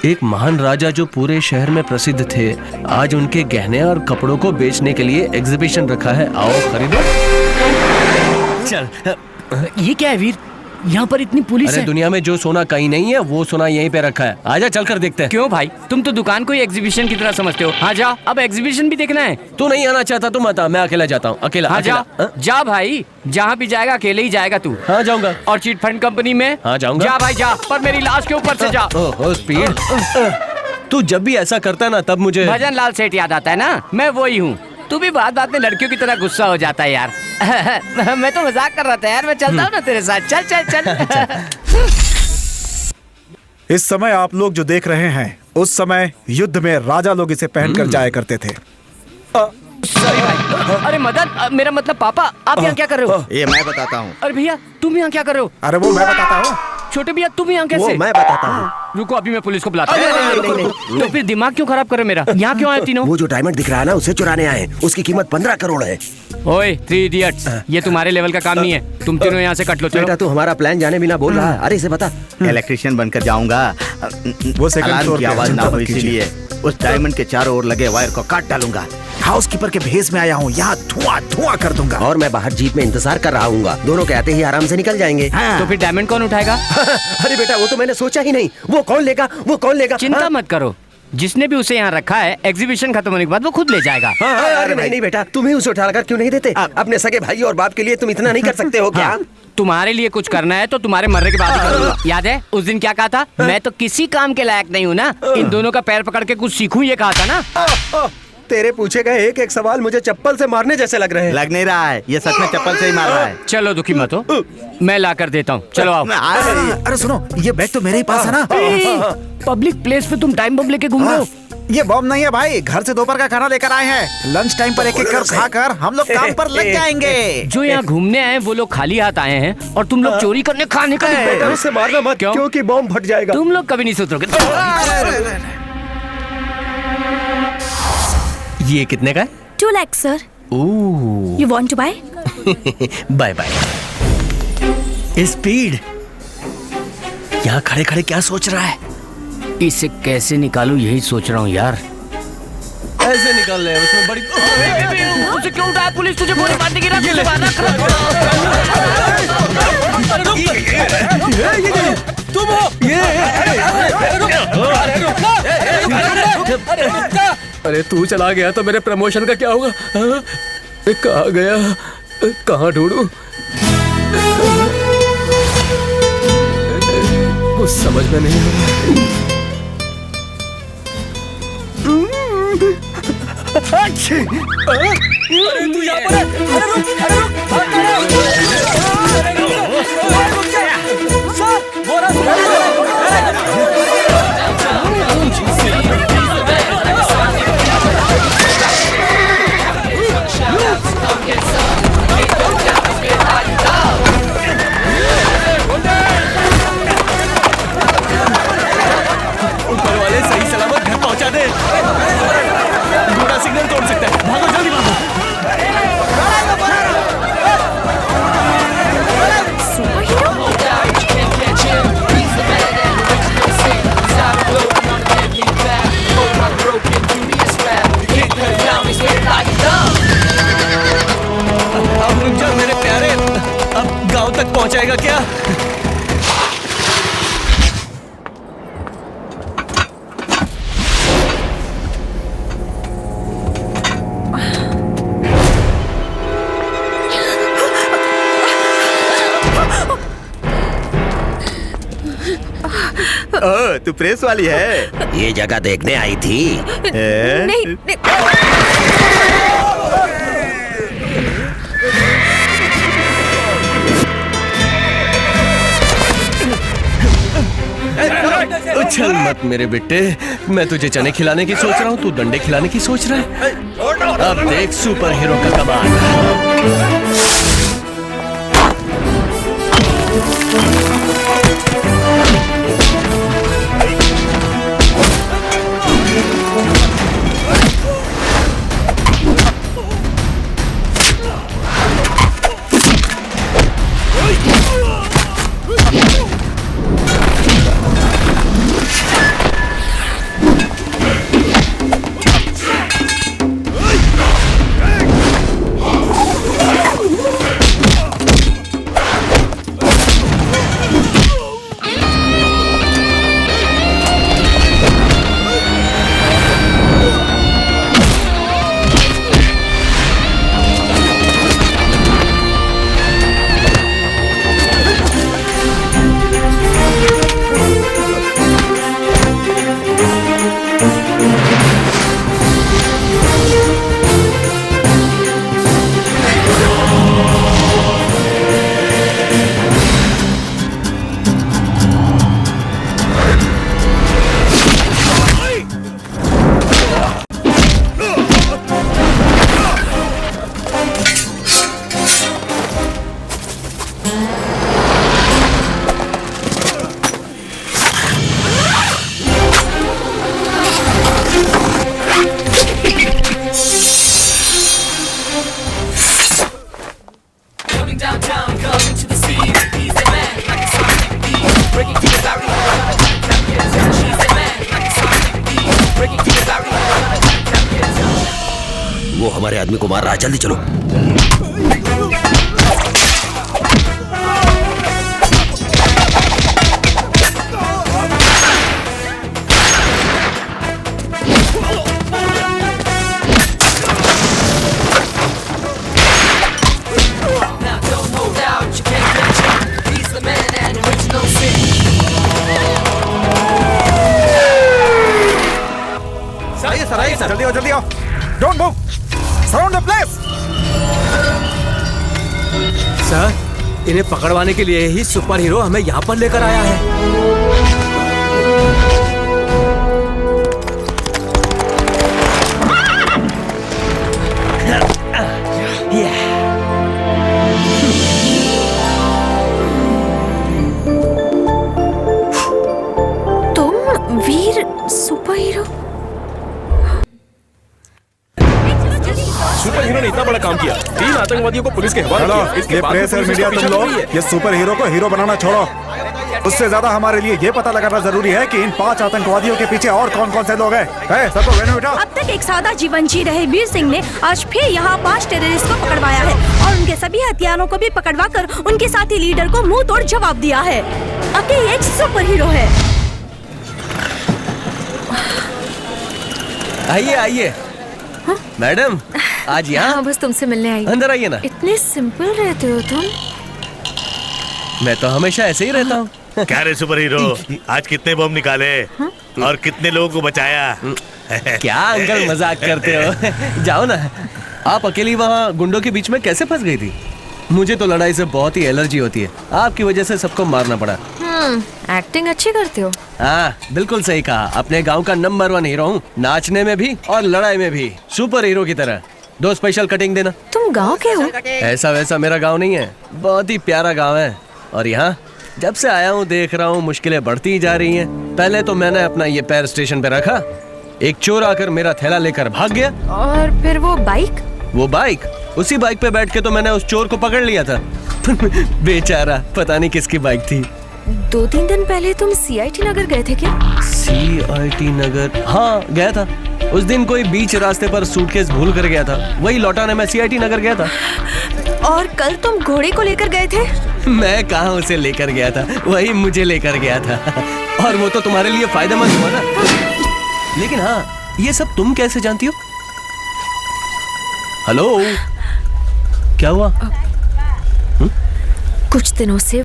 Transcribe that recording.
एक महान राजा जो पूरे शहर में प्रसिद्ध थे, आज उनके गहने और कपड़ों को बेचने के लिए एग्जीबिशन रखा है। आओ खरीदो। चल। ये क्या है वीर? यहाँ पर इतनी पुलिस अरे है। दुनिया में जो सोना कहीं नहीं है वो सोना यहीं पे रखा है। आजा चल कर देखते हैं। क्यों भाई, तुम तो दुकान को ही एग्जीबिशन की तरह समझते हो। हाँ जा, अब एग्जीबिशन भी देखना है। तू नहीं आना चाहता तो मत आ, मैं अकेला जाता हूँ। अकेला। हाँ जा, हाँ? जा भाई, जहाँ भी जाएगा अकेले ही जाएगा तू। हाँ जाऊंगा। और चीट फंड कंपनी में? हाँ जाऊंगा। जा भाई जा, पर मेरी लाश के ऊपर से जा। ओहो स्पीड। तू जब भी ऐसा करता है ना तब मुझे भजन लाल सेठ याद आता है ना, मैं वही हूँ। तू भी बात बात में लड़कियों की तरह गुस्सा हो जाता है यार। मैं तो मजाक कर रहा था यार, मैं चलता हूँ ना तेरे साथ। चल चल चल। इस समय आप लोग जो देख रहे हैं, उस समय युद्ध में राजा लोग इसे पहनकर जाया करते थे। सॉरी भाई। अरे मदन, मेरा मतलब पापा, आप यहाँ क्या कर रहे हो? ये मैं बताता हूँ। अरे भैया, तुम यहाँ क्या कर रहे हो? अरे वो मैं बताता हूँ। छोटे भैया, तुम यहाँ वो कैसे? मैं बताता हूँ। रुको, अभी मैं पुलिस को बुलाता हूँ। तो फिर दिमाग क्यों खराब कर रहे हो मेरा? यहाँ क्यों आए तीनों? वो जो डायमंड दिख रहा है ना, उसे चुराने आए। उसकी कीमत 15 करोड़ है। ओए 3 इडियट्स, ये तुम्हारे लेवल का काम नहीं है। तुम तीनों यहाँ से कट लो। बेटा चलो। तू हमारा प्लान जाने बिना बोल रहा है। अरे इसे बता। इलेक्ट्रिशियन बनकर जाऊंगा। वो सेकंड अलार्म फ्लोर की पे आवाज ना चिंता हो, मत कीजिए। इसीलिए उस डायमंड के चारों ओर लगे वायर को काट डालूंगा। हाउसकीपर के भेस में आया हूँ, यहाँ धुआं धुआं कर दूंगा। और मैं बाहर जीप में इंतजार कर रहा हूँ। दोनों के आते ही आराम से निकल जाएंगे। तो फिर डायमंड कौन उठाएगा? अरे बेटा, वो तो मैंने सोचा ही नहीं। वो कौन लेगा, वो कौन लेगा? चिंता मत करो, जिसने भी उसे यहाँ रखा है, एग्जीबिशन खत्म होने के बाद वो खुद ले जाएगा। अरे नहीं बेटा, तुम्हें उसे उठाकर क्यों नहीं देते? अपने सगे भाई और बाप के लिए तुम इतना नहीं कर सकते हो क्या? तुम्हारे लिए कुछ करना है तो तुम्हारे मरने के बाद ही करूंगा। याद है उस दिन क्या कहा था? मैं तो किसी काम के लायक नहीं हूँ ना, इन दोनों का पैर पकड़ के कुछ सीखूं, ये कहा था ना। तेरे पूछे गए एक एक सवाल मुझे चप्पल से मारने जैसे लग रहे हैं। लग नहीं रहा है, ये सच में चप्पल से ही मार रहा है। चलो दुखी मत हो, मैं ला कर देता हूँ। चलो आओ। अरे सुनो, ये बैग तो मेरे ही पास है ना। पब्लिक प्लेस पे तुम टाइम बम लेके घूम रहे हो? ये बम नहीं है भाई, घर से दोपहर का खाना लेकर आए हैं। लंच टाइम पर एक एक कर खाकर हम लोग काम पर लग जाएंगे। जो यहाँ घूमने आए वो लोग खाली हाथ आए हैं और तुम लोग चोरी करने खाने का बेटा उससे मारना मत, क्यों? क्योंकि बम फट जाएगा। तुम लोग कभी नहीं सुधरोगे। ये कितने का है? 2 lakhs, sir. Oh You want to buy? Buy buy. Speed, यहाँ खड़े खड़े क्या सोच रहा है? इसे कैसे निकालूं यही सोच रहा हूँ यार। ऐसे निकाल रहे हैं, उसमें बड़ी उसे क्यों उठाया पुलिस? तुझे गोली मारने की तुम हो अरे तू चला गया तो मेरे प्रमोशन का क्या होगा? कहाँ गया, कहाँ ढूंढूं? कुछ समझ में नहीं आ रहा। अरे तू यहाँ पर है? अरे रुक, अरे रुक, सर, वो ऊपर वाले सही सलामत घर पहुंचा दे। घोड़ा सिग्नल तोड़ सकता है, भागो जल्दी भागो। अब रुक जा मेरे प्यारे, अब गांव तक पहुंचाएगा क्या? तू प्रेस वाली है? ये जगह देखने आई थी? नहीं, उछल मत मेरे बेटे, मैं तुझे चने खिलाने की सोच रहा हूँ, तू डंडे खिलाने की सोच रहा है। अब देख सुपर हीरो का कमाल। हमारे आदमी को मार रहा है, जल्दी चलो। आइए सर, जल्दी आओ। Don't move, surround the place. Sir, इन्हें पकड़वाने के लिए ही सुपर हीरो हमें यहाँ पर लेकर आया है। तुम वीर सुपर हीरो? सुपर हीरो ने इतना बड़ा काम किया, 3 आतंकवादियों को पुलिस के हवाले चलो, किया। इसके ये बाद प्रेस और पुलिस मीडिया उसका तुम पीछा लोग कर रही है। ये सुपर हीरो को हीरो बनाना छोड़ो। उससे ज्यादा हमारे लिए ये पता लगाना जरूरी है कि इन 5 आतंकवादियों के पीछे और कौन कौन से लोग हैं। सबको वेन्यू बिठाओ। अब तक एक सादा जीवन जी रहे वीर सिंह ने आज फिर यहाँ 5 टेररिस्ट को पकड़वाया है और उनके सभी हथियारों को भी पकड़वा कर उनके साथी लीडर को मुंह तोड़ जवाब दिया है। अब ये एक सुपर हीरो है। आइए आइए मैडम, आज यहाँ हाँ, बस तुमसे मिलने आई। अंदर आइए ना। इतने सिंपल रहते हो तुम। मैं तो हमेशा ऐसे ही रहता हूँ। क्या रे सुपर हीरो, आज कितने बम निकाले और कितने लोगों को बचाया? क्या अंकल मजाक करते हो? जाओ ना। आप अकेली वहाँ गुंडों के बीच में कैसे फंस गई थी? मुझे तो लड़ाई से बहुत ही एलर्जी होती है, आपकी वजह से सबको मारना पड़ा। एक्टिंग अच्छी करते हो। हाँ बिल्कुल सही कहा, अपने गांव का नंबर 1 हीरो हूँ, नाचने में भी और लड़ाई में भी सुपर हीरो की तरह। 2 स्पेशल कटिंग देना। तुम गांव के हो? ऐसा वैसा मेरा गांव नहीं है, बहुत ही प्यारा गांव है। और यहाँ जब से आया हूँ देख रहा हूँ मुश्किलें बढ़ती ही जा रही हैं। पहले तो मैंने अपना ये पैर स्टेशन पे रखा, एक चोर आकर मेरा थैला लेकर भाग गया। और फिर वो बाइक? वो बाइक, उसी बाइक पे बैठ के तो मैंने उस चोर को पकड़ लिया था। बेचारा, पता नहीं किसकी बाइक थी। 2-3 दिन पहले तुम CIT नगर गए थे क्या? CIT नगर? हाँ गया था। उस दिन कोई बीच रास्ते पर सूटकेस भूल कर गया था, वही लौटाने मैं CIT नगर गया था। और कल तुम घोड़े को लेकर गए थे? मैं कहाँ उसे लेकर गया था, वही मुझे लेकर गया था। और वो तो तुम्हारे लिए फायदेमंद हुआ ना। लेकिन हाँ, ये सब तुम कैसे जानती हो? हेलो, क्या हुआ? कुछ दिनों से